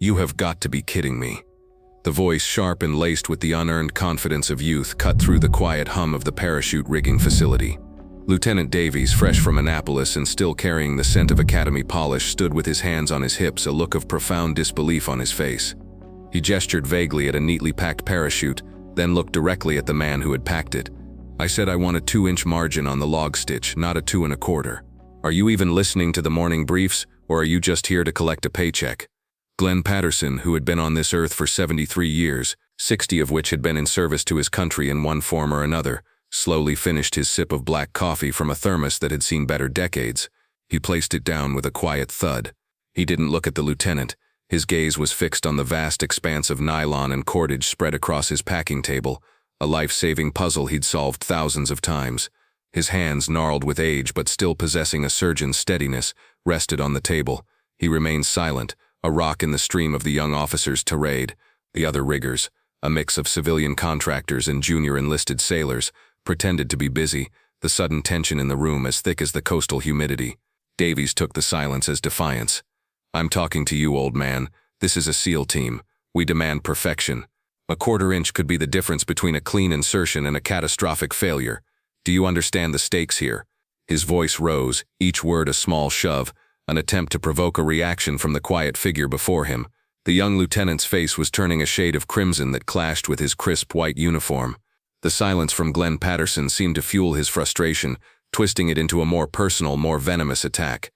"You have got to be kidding me." The voice, sharp and laced with the unearned confidence of youth, cut through the quiet hum of the parachute rigging facility. Lieutenant Davies, fresh from Annapolis and still carrying the scent of academy polish, stood with his hands on his hips, a look of profound disbelief on his face. He gestured vaguely at a neatly packed parachute, then looked directly at the man who had packed it. "I said I want a 2-inch margin on the log stitch, not a 2 1/4. Are you even listening to the morning briefs, or are you just here to collect a paycheck?" Glenn Patterson, who had been on this earth for 73 years, 60 of which had been in service to his country in one form or another, slowly finished his sip of black coffee from a thermos that had seen better decades. He placed it down with a quiet thud. He didn't look at the lieutenant. His gaze was fixed on the vast expanse of nylon and cordage spread across his packing table, a life-saving puzzle he'd solved thousands of times. His hands, gnarled with age but still possessing a surgeon's steadiness, rested on the table. He remained silent, a rock in the stream of the young officers' tirade. The other riggers, a mix of civilian contractors and junior enlisted sailors, pretended to be busy, the sudden tension in the room as thick as the coastal humidity. Davies took the silence as defiance. "I'm talking to you, old man. This is a SEAL team. We demand perfection. A 1/4 inch could be the difference between a clean insertion and a catastrophic failure. Do you understand the stakes here?" His voice rose, each word a small shove, an attempt to provoke a reaction from the quiet figure before him. The young lieutenant's face was turning a shade of crimson that clashed with his crisp white uniform. The silence from Glenn Patterson seemed to fuel his frustration, twisting it into a more personal, more venomous attack.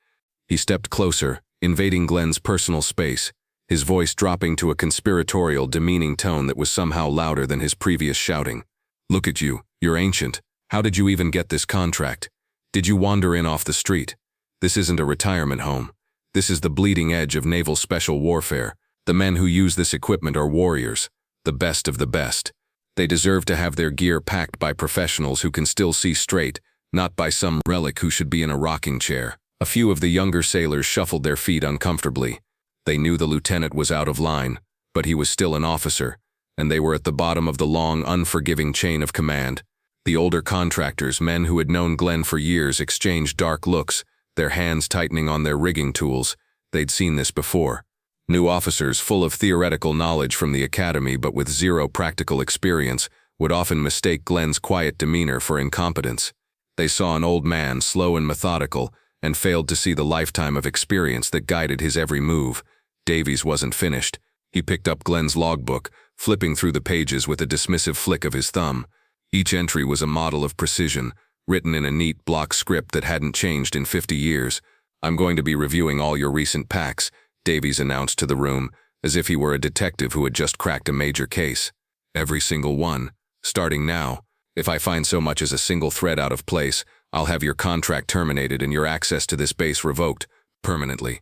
He stepped closer, invading Glenn's personal space, his voice dropping to a conspiratorial, demeaning tone that was somehow louder than his previous shouting. "Look at you, you're ancient. How did you even get this contract? Did you wander in off the street? This isn't a retirement home. This is the bleeding edge of naval special warfare. The men who use this equipment are warriors, the best of the best. They deserve to have their gear packed by professionals who can still see straight, not by some relic who should be in a rocking chair." A few of the younger sailors shuffled their feet uncomfortably. They knew the lieutenant was out of line, but he was still an officer, and they were at the bottom of the long, unforgiving chain of command. The older contractors, men who had known Glenn for years, exchanged dark looks, their hands tightening on their rigging tools. They'd seen this before. New officers, full of theoretical knowledge from the academy but with zero practical experience, would often mistake Glenn's quiet demeanor for incompetence. They saw an old man, slow and methodical, and failed to see the lifetime of experience that guided his every move. Davies wasn't finished. He picked up Glenn's logbook, flipping through the pages with a dismissive flick of his thumb. Each entry was a model of precision, written in a neat block script that hadn't changed in 50 years. "I'm going to be reviewing all your recent packs," Davies announced to the room, as if he were a detective who had just cracked a major case. "Every single one. Starting now. If I find so much as a single thread out of place, I'll have your contract terminated and your access to this base revoked, permanently."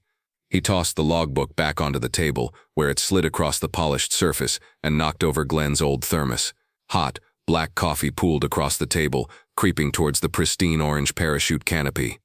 He tossed the logbook back onto the table, where it slid across the polished surface and knocked over Glenn's old thermos. Hot, black coffee pooled across the table, creeping towards the pristine orange parachute canopy.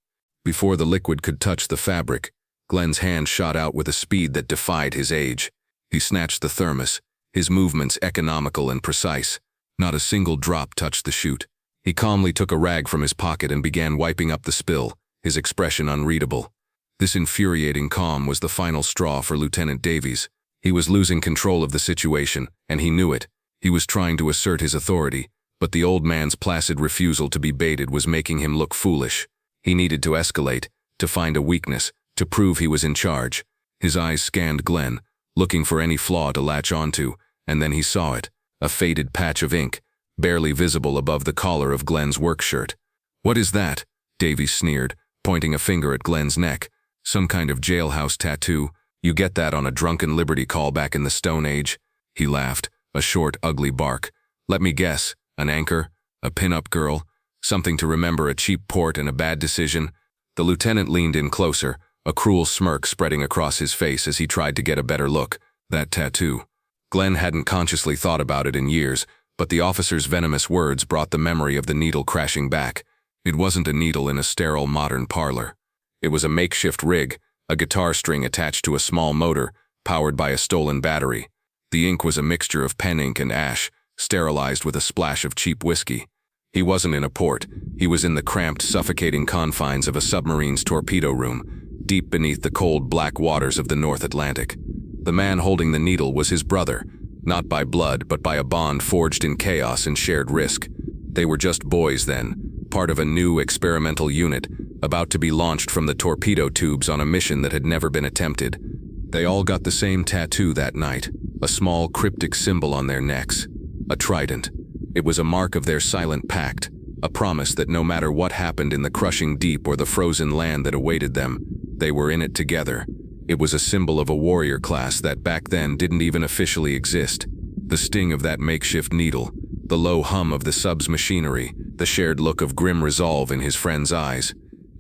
Before the liquid could touch the fabric, Glenn's hand shot out with a speed that defied his age. He snatched the thermos, his movements economical and precise. Not a single drop touched the chute. He calmly took a rag from his pocket and began wiping up the spill, his expression unreadable. This infuriating calm was the final straw for Lieutenant Davies. He was losing control of the situation, and he knew it. He was trying to assert his authority, but the old man's placid refusal to be baited was making him look foolish. He needed to escalate, to find a weakness, to prove he was in charge. His eyes scanned Glenn, looking for any flaw to latch onto, and then he saw it, a faded patch of ink, barely visible above the collar of Glenn's work shirt. "What is that?" Davies sneered, pointing a finger at Glenn's neck. "Some kind of jailhouse tattoo. You get that on a drunken liberty call back in the Stone Age?" He laughed, a short, ugly bark. "Let me guess, an anchor? A pin-up girl? Something to remember a cheap port and a bad decision?" The lieutenant leaned in closer, a cruel smirk spreading across his face as he tried to get a better look. That tattoo. Glenn hadn't consciously thought about it in years, but the officer's venomous words brought the memory of the needle crashing back. It wasn't a needle in a sterile modern parlor. It was a makeshift rig, a guitar string attached to a small motor, powered by a stolen battery. The ink was a mixture of pen ink and ash, sterilized with a splash of cheap whiskey. He wasn't in a port. He was in the cramped, suffocating confines of a submarine's torpedo room, deep beneath the cold black waters of the North Atlantic. The man holding the needle was his brother, not by blood but by a bond forged in chaos and shared risk. They were just boys then, part of a new experimental unit, about to be launched from the torpedo tubes on a mission that had never been attempted. They all got the same tattoo that night, a small cryptic symbol on their necks, a trident. It was a mark of their silent pact, a promise that no matter what happened in the crushing deep or the frozen land that awaited them, they were in it together. It was a symbol of a warrior class that back then didn't even officially exist. The sting of that makeshift needle, the low hum of the sub's machinery, the shared look of grim resolve in his friend's eyes.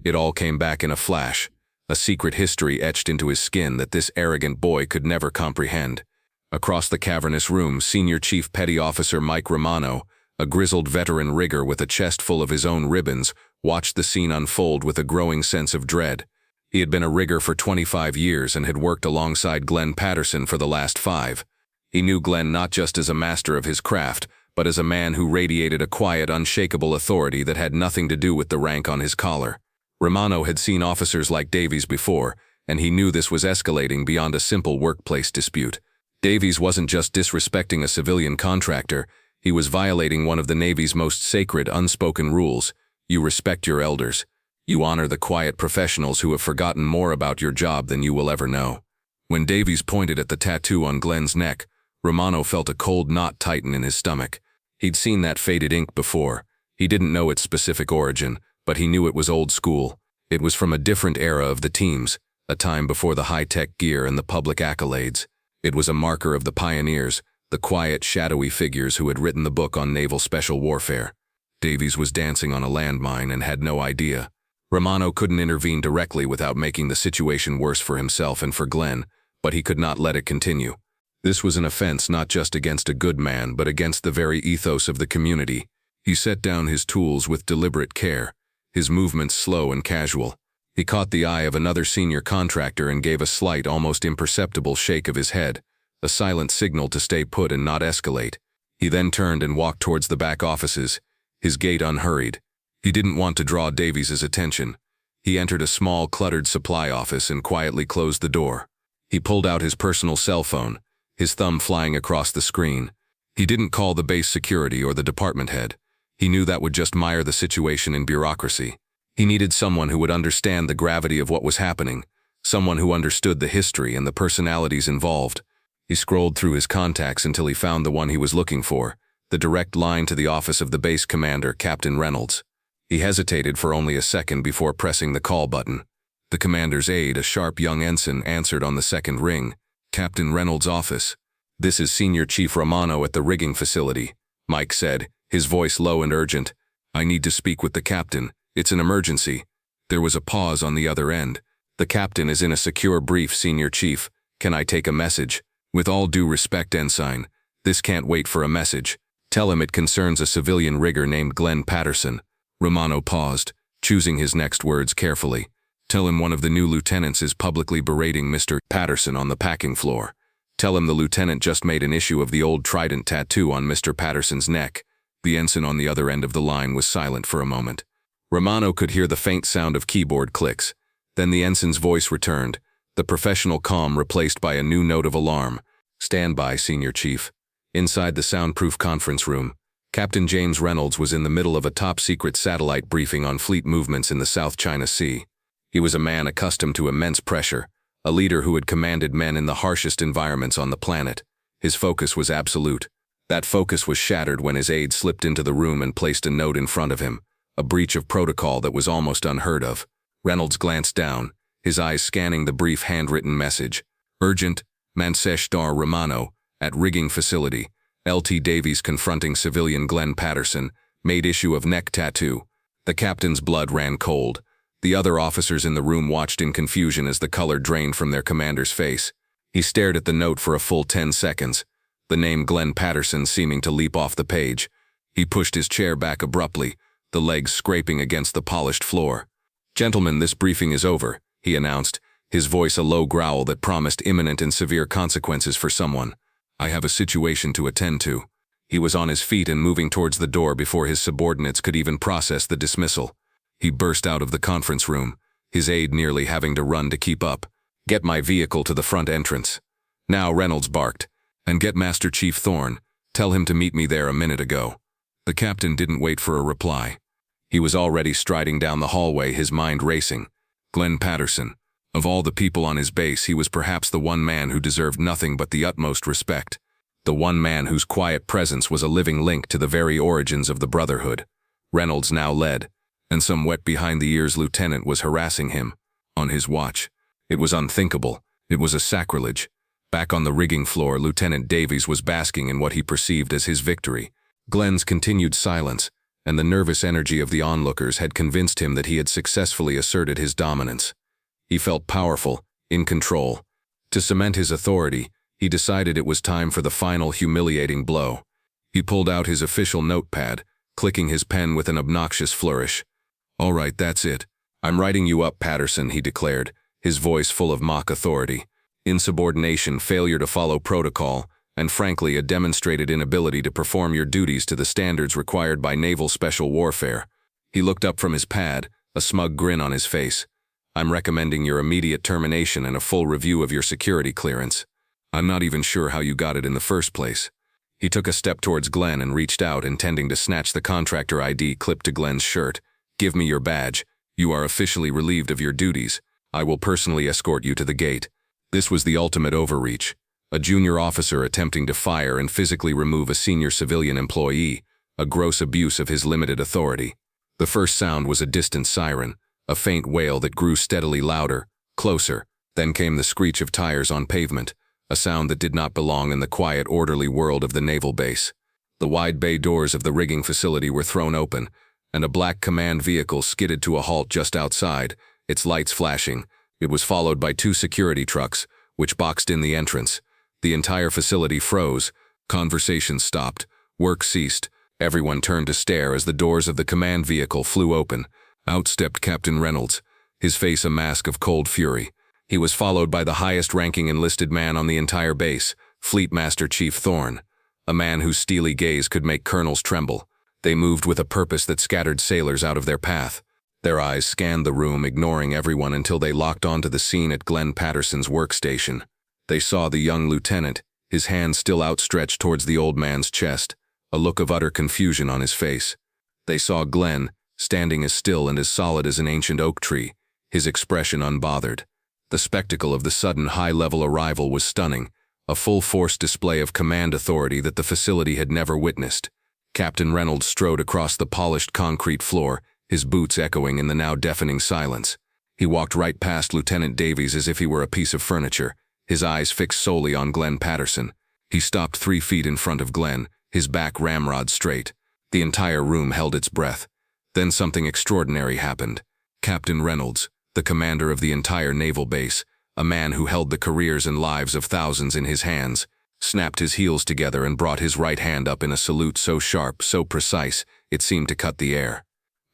It all came back in a flash, a secret history etched into his skin that this arrogant boy could never comprehend. Across the cavernous room, Senior Chief Petty Officer Mike Romano, a grizzled veteran rigger with a chest full of his own ribbons, watched the scene unfold with a growing sense of dread. He had been a rigger for 25 years and had worked alongside Glenn Patterson for the last 5. He knew Glenn not just as a master of his craft, but as a man who radiated a quiet, unshakable authority that had nothing to do with the rank on his collar. Romano had seen officers like Davies before, and he knew this was escalating beyond a simple workplace dispute. Davies wasn't just disrespecting a civilian contractor, he was violating one of the Navy's most sacred, unspoken rules. You respect your elders. You honor the quiet professionals who have forgotten more about your job than you will ever know. When Davies pointed at the tattoo on Glenn's neck, Romano felt a cold knot tighten in his stomach. He'd seen that faded ink before. He didn't know its specific origin, but he knew it was old school. It was from a different era of the teams, a time before the high-tech gear and the public accolades. It was a marker of the pioneers, the quiet, shadowy figures who had written the book on naval special warfare. Davies was dancing on a landmine and had no idea. Romano couldn't intervene directly without making the situation worse for himself and for Glenn, but he could not let it continue. This was an offense not just against a good man, but against the very ethos of the community. He set down his tools with deliberate care, his movements slow and casual. He caught the eye of another senior contractor and gave a slight, almost imperceptible shake of his head, a silent signal to stay put and not escalate. He then turned and walked towards the back offices, his gait unhurried. He didn't want to draw Davies' attention. He entered a small, cluttered supply office and quietly closed the door. He pulled out his personal cell phone, his thumb flying across the screen. He didn't call the base security or the department head. He knew that would just mire the situation in bureaucracy. He needed someone who would understand the gravity of what was happening, someone who understood the history and the personalities involved. He scrolled through his contacts until he found the one he was looking for, the direct line to the office of the base commander, Captain Reynolds. He hesitated for only a second before pressing the call button. The commander's aide, a sharp young ensign, answered on the second ring. Captain Reynolds' office. This is Senior Chief Romano at the rigging facility, Mike said, his voice low and urgent. I need to speak with the captain. It's an emergency. There was a pause on the other end. The captain is in a secure brief, Senior Chief. Can I take a message? With all due respect, Ensign, this can't wait for a message. Tell him it concerns a civilian rigger named Glenn Patterson. Romano paused, choosing his next words carefully. Tell him one of the new lieutenants is publicly berating Mr. Patterson on the packing floor. Tell him the lieutenant just made an issue of the old trident tattoo on Mr. Patterson's neck. The ensign on the other end of the line was silent for a moment. Romano could hear the faint sound of keyboard clicks. Then the ensign's voice returned, the professional calm replaced by a new note of alarm. Stand by, Senior Chief. Inside the soundproof conference room, Captain James Reynolds was in the middle of a top-secret satellite briefing on fleet movements in the South China Sea. He was a man accustomed to immense pressure, a leader who had commanded men in the harshest environments on the planet. His focus was absolute. That focus was shattered when his aide slipped into the room and placed a note in front of him, a breach of protocol that was almost unheard of. Reynolds glanced down, his eyes scanning the brief handwritten message. Urgent, Mansesh Dar Romano, at rigging facility. Lt. Davies confronting civilian Glenn Patterson, made issue of neck tattoo. The captain's blood ran cold. The other officers in the room watched in confusion as the color drained from their commander's face. He stared at the note for a full 10 seconds, the name Glenn Patterson seeming to leap off the page. He pushed his chair back abruptly, the legs scraping against the polished floor. Gentlemen, this briefing is over, he announced, his voice a low growl that promised imminent and severe consequences for someone. I have a situation to attend to. He was on his feet and moving towards the door before his subordinates could even process the dismissal. He burst out of the conference room, his aide nearly having to run to keep up. Get my vehicle to the front entrance. "Now," Reynolds barked, "and get Master Chief Thorne. Tell him to meet me there a minute ago." The captain didn't wait for a reply. He was already striding down the hallway, his mind racing. Glenn Patterson. Of all the people on his base, he was perhaps the one man who deserved nothing but the utmost respect. The one man whose quiet presence was a living link to the very origins of the Brotherhood. Reynolds now led, and some wet behind-the-ears lieutenant was harassing him. On his watch. It was unthinkable. It was a sacrilege. Back on the rigging floor, Lieutenant Davies was basking in what he perceived as his victory. Glenn's continued silence and the nervous energy of the onlookers had convinced him that he had successfully asserted his dominance. He felt powerful, in control. To cement his authority, he decided it was time for the final humiliating blow. He pulled out his official notepad, clicking his pen with an obnoxious flourish. "All right, that's it. I'm writing you up, Patterson," he declared, his voice full of mock authority. Insubordination, failure to follow protocol, and frankly a demonstrated inability to perform your duties to the standards required by naval special warfare. He looked up from his pad, a smug grin on his face. "I'm recommending your immediate termination and a full review of your security clearance. I'm not even sure how you got it in the first place." He took a step towards Glenn and reached out, intending to snatch the contractor ID clipped to Glenn's shirt. "Give me your badge. You are officially relieved of your duties. I will personally escort you to the gate." This was the ultimate overreach. A junior officer attempting to fire and physically remove a senior civilian employee, a gross abuse of his limited authority. The first sound was a distant siren, a faint wail that grew steadily louder, closer. Then came the screech of tires on pavement, a sound that did not belong in the quiet, orderly world of the naval base. The wide bay doors of the rigging facility were thrown open, and a black command vehicle skidded to a halt just outside, its lights flashing. It was followed by 2 security trucks, which boxed in the entrance. The entire facility froze. Conversation stopped. Work ceased. Everyone turned to stare as the doors of the command vehicle flew open. Out stepped Captain Reynolds, his face a mask of cold fury. He was followed by the highest-ranking enlisted man on the entire base, Fleet Master Chief Thorne, a man whose steely gaze could make colonels tremble. They moved with a purpose that scattered sailors out of their path. Their eyes scanned the room, ignoring everyone until they locked onto the scene at Glenn Patterson's workstation. They saw the young lieutenant, his hand still outstretched towards the old man's chest, a look of utter confusion on his face. They saw Glenn, standing as still and as solid as an ancient oak tree, his expression unbothered. The spectacle of the sudden high-level arrival was stunning, a full-force display of command authority that the facility had never witnessed. Captain Reynolds strode across the polished concrete floor, his boots echoing in the now deafening silence. He walked right past Lieutenant Davies as if he were a piece of furniture, his eyes fixed solely on Glenn Patterson. He stopped 3 feet in front of Glenn, his back ramrod straight. The entire room held its breath. Then something extraordinary happened. Captain Reynolds, the commander of the entire naval base, a man who held the careers and lives of thousands in his hands, snapped his heels together and brought his right hand up in a salute so sharp, so precise, it seemed to cut the air.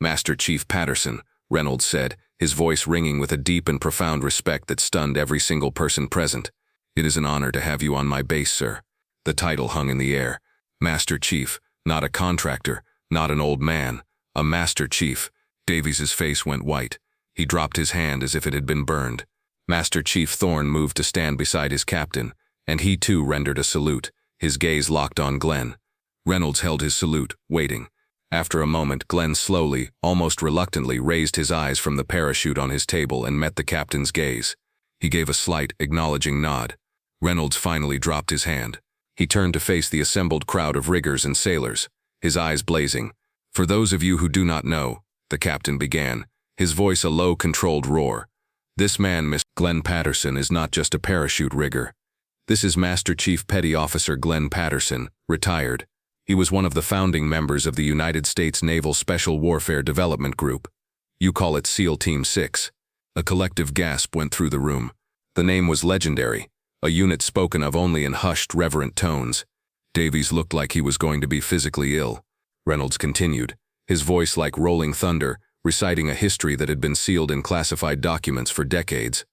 "Master Chief Patterson," Reynolds said, his voice ringing with a deep and profound respect that stunned every single person present. "It is an honor to have you on my base, sir." The title hung in the air. Master Chief, not a contractor, not an old man, a Master Chief. Davies's face went white. He dropped his hand as if it had been burned. Master Chief Thorne moved to stand beside his captain, and he too rendered a salute, his gaze locked on Glenn. Reynolds held his salute, waiting. After a moment, Glenn slowly, almost reluctantly, raised his eyes from the parachute on his table and met the captain's gaze. He gave a slight, acknowledging nod. Reynolds finally dropped his hand. He turned to face the assembled crowd of riggers and sailors, his eyes blazing. "For those of you who do not know," the captain began, his voice a low, controlled roar. "This man, Mr. Glenn Patterson, is not just a parachute rigger. This is Master Chief Petty Officer Glenn Patterson, retired. He was one of the founding members of the United States Naval Special Warfare Development Group. You call it SEAL Team 6. A collective gasp went through the room. The name was legendary, a unit spoken of only in hushed, reverent tones. Davies looked like he was going to be physically ill. Reynolds continued, his voice like rolling thunder, reciting a history that had been sealed in classified documents for decades.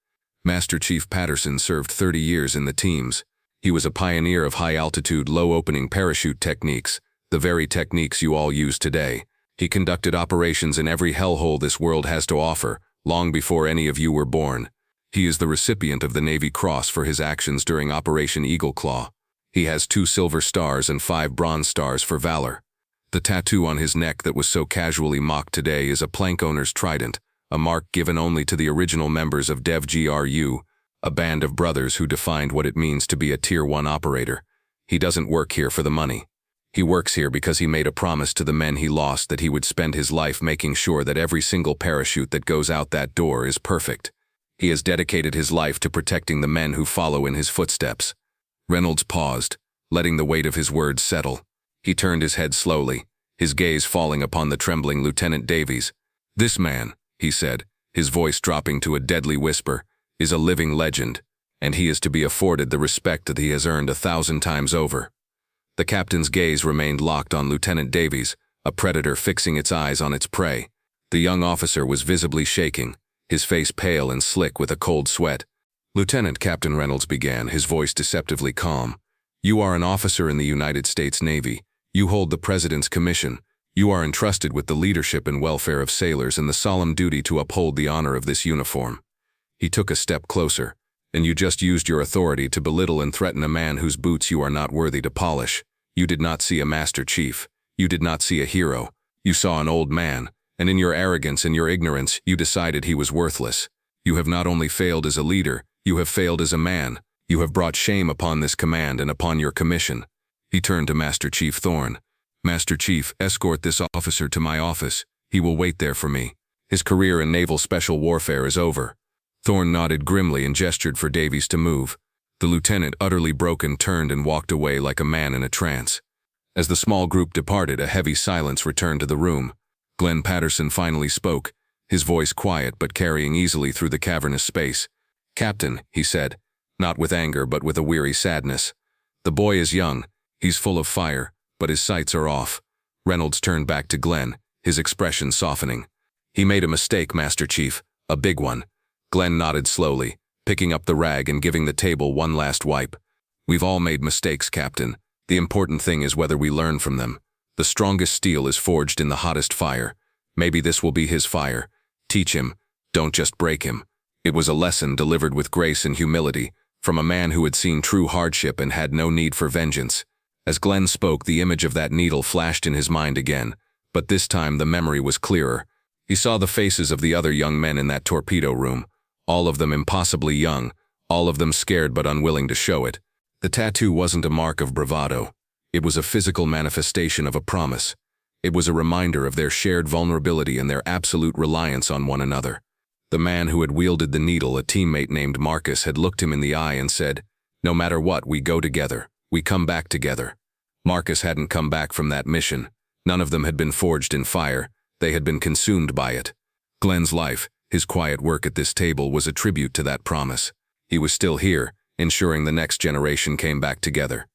Master Chief Patterson served 30 years in the teams. He was a pioneer of high-altitude, low-opening parachute techniques, the very techniques you all use today. He conducted operations in every hellhole this world has to offer, long before any of you were born. He is the recipient of the Navy Cross for his actions during Operation Eagle Claw. He has 2 silver stars and 5 bronze stars for valor. The tattoo on his neck that was so casually mocked today is a plank owner's trident, a mark given only to the original members of DevGRU, a band of brothers who defined what it means to be a Tier 1 operator. He doesn't work here for the money. He works here because he made a promise to the men he lost that he would spend his life making sure that every single parachute that goes out that door is perfect. He has dedicated his life to protecting the men who follow in his footsteps. Reynolds paused, letting the weight of his words settle. He turned his head slowly, his gaze falling upon the trembling Lieutenant Davies. "This man," he said, his voice dropping to a deadly whisper, "is a living legend, and he is to be afforded the respect that he has earned 1,000 times over." The captain's gaze remained locked on Lieutenant Davies, a predator fixing its eyes on its prey. The young officer was visibly shaking, his face pale and slick with a cold sweat. "Lieutenant," Captain Reynolds began, his voice deceptively calm, "you are an officer in the United States Navy. You hold the President's commission. You are entrusted with the leadership and welfare of sailors and the solemn duty to uphold the honor of this uniform." He took a step closer. "And you just used your authority to belittle and threaten a man whose boots you are not worthy to polish. You did not see a Master Chief. You did not see a hero. You saw an old man, and in your arrogance and your ignorance, you decided he was worthless. You have not only failed as a leader, you have failed as a man. You have brought shame upon this command and upon your commission." He turned to Master Chief Thorne. "Master Chief, escort this officer to my office. He will wait there for me. His career in naval special warfare is over." Thorne nodded grimly and gestured for Davies to move. The lieutenant, utterly broken, turned and walked away like a man in a trance. As the small group departed, a heavy silence returned to the room. Glenn Patterson finally spoke, his voice quiet but carrying easily through the cavernous space. "Captain," he said, not with anger but with a weary sadness. "The boy is young, he's full of fire, but his sights are off." Reynolds turned back to Glenn, his expression softening. "He made a mistake, Master Chief, a big one." Glenn nodded slowly, picking up the rag and giving the table one last wipe. "We've all made mistakes, Captain. The important thing is whether we learn from them. The strongest steel is forged in the hottest fire. Maybe this will be his fire. Teach him, don't just break him." It was a lesson delivered with grace and humility, from a man who had seen true hardship and had no need for vengeance. As Glenn spoke, the image of that needle flashed in his mind again, but this time the memory was clearer. He saw the faces of the other young men in that torpedo room, all of them impossibly young, all of them scared but unwilling to show it. The tattoo wasn't a mark of bravado. It was a physical manifestation of a promise. It was a reminder of their shared vulnerability and their absolute reliance on one another. The man who had wielded the needle, a teammate named Marcus, had looked him in the eye and said, "No matter what, we go together. We come back together." Marcus hadn't come back from that mission. None of them had been forged in fire. They had been consumed by it. Glenn's life, his quiet work at this table, was a tribute to that promise. He was still here, ensuring the next generation came back together.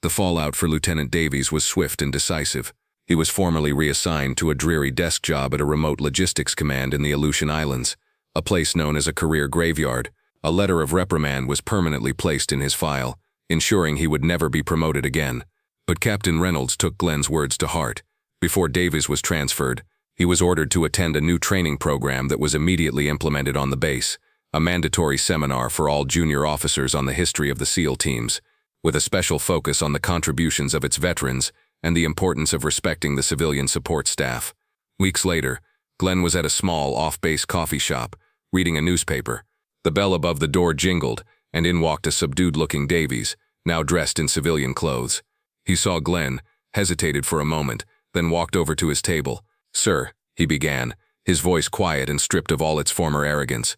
The fallout for Lieutenant Davies was swift and decisive. He was formally reassigned to a dreary desk job at a remote logistics command in the Aleutian Islands, a place known as a career graveyard. A letter of reprimand was permanently placed in his file, ensuring he would never be promoted again. But Captain Reynolds took Glenn's words to heart. Before Davies was transferred, he was ordered to attend a new training program that was immediately implemented on the base, a mandatory seminar for all junior officers on the history of the SEAL teams, with a special focus on the contributions of its veterans and the importance of respecting the civilian support staff. Weeks later, Glenn was at a small off-base coffee shop, reading a newspaper. The bell above the door jingled, and in walked a subdued-looking Davies, now dressed in civilian clothes. He saw Glenn, hesitated for a moment, then walked over to his table. "Sir," he began, his voice quiet and stripped of all its former arrogance.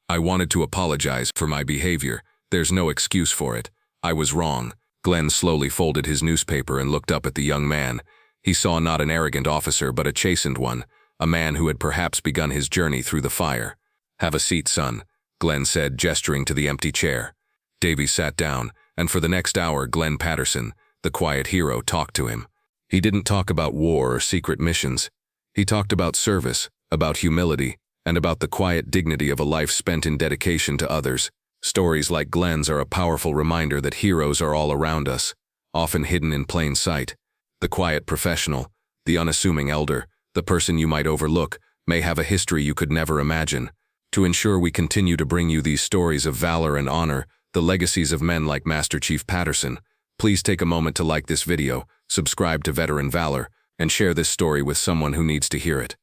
I wanted to apologize for my behavior. There's no excuse for it. I was wrong." Glenn slowly folded his newspaper and looked up at the young man. He saw not an arrogant officer but a chastened one, a man who had perhaps begun his journey through the fire. "Have a seat, son," Glenn said, gesturing to the empty chair. Davies sat down, and for the next hour Glenn Patterson, the quiet hero, talked to him. He didn't talk about war or secret missions. He talked about service, about humility, and about the quiet dignity of a life spent in dedication to others. Stories like Glenn's are a powerful reminder that heroes are all around us, often hidden in plain sight. The quiet professional, the unassuming elder, the person you might overlook, may have a history you could never imagine. To ensure we continue to bring you these stories of valor and honor, the legacies of men like Master Chief Patterson, please take a moment to like this video, subscribe to Veteran Valor, and share this story with someone who needs to hear it.